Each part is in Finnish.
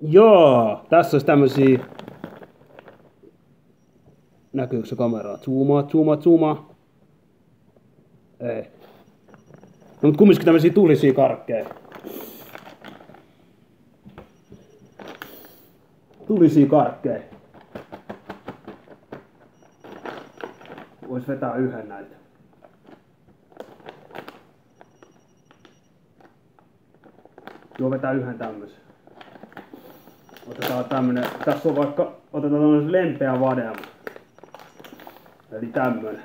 Joo, tässä olisi tämmösiä... Näkyykö se kameraa? Zoomaa. Ei. No mut kumminkin tämmösiä tulisia karkkeja. Tulisia karkkeja. Vois vetää yhden näitä. Joo, vetää yhden tämmösen. Otetaan tämmönen, tässä on vaikka, otetaan tämmönen lempeä vadelma. Eli tämmönen.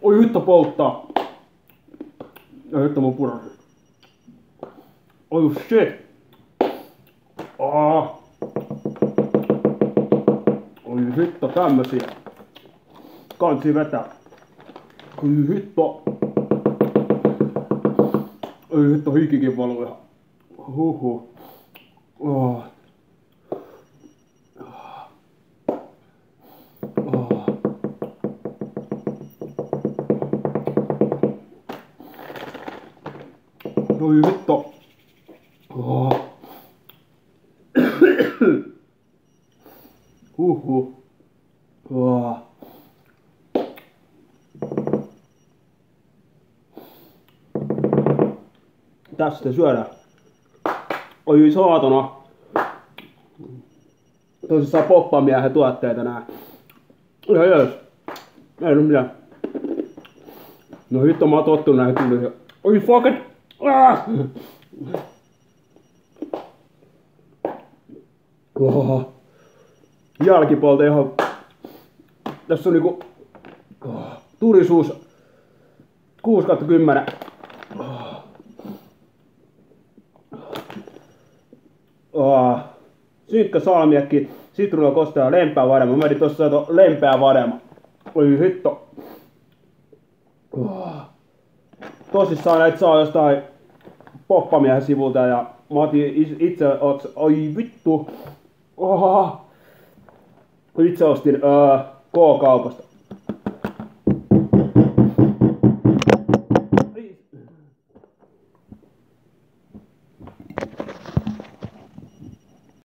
Oi hitto polttaa. Ja hitto mun purasit. Oi shit. Oi hitto tämmösiä. Kansi vetää. Oi hitto. Oi hitto hikikin valuu ihan. Huhhuh. Oh. Oi hitto. Huhhuh. Tästä syödään. Oi saatana. Tosissaan poppamiehen tuotteita nää. Ihan jees. Ei oo mitään. No hitto mä oon tottunut näihin tulisiin. Oi fuck it. Jälkipolta ihan... Tässä on niinku... Turisuus 6/10. Synkkä salmiakki, sitruuna kostea, lempeä varema. Mä vedin tossa lempeä varema. Oi hitto. Tosissaan näitä saa jostain poppamiehen sivulta ja mä otin itse oi vittu. Itse ostin K-kaupasta.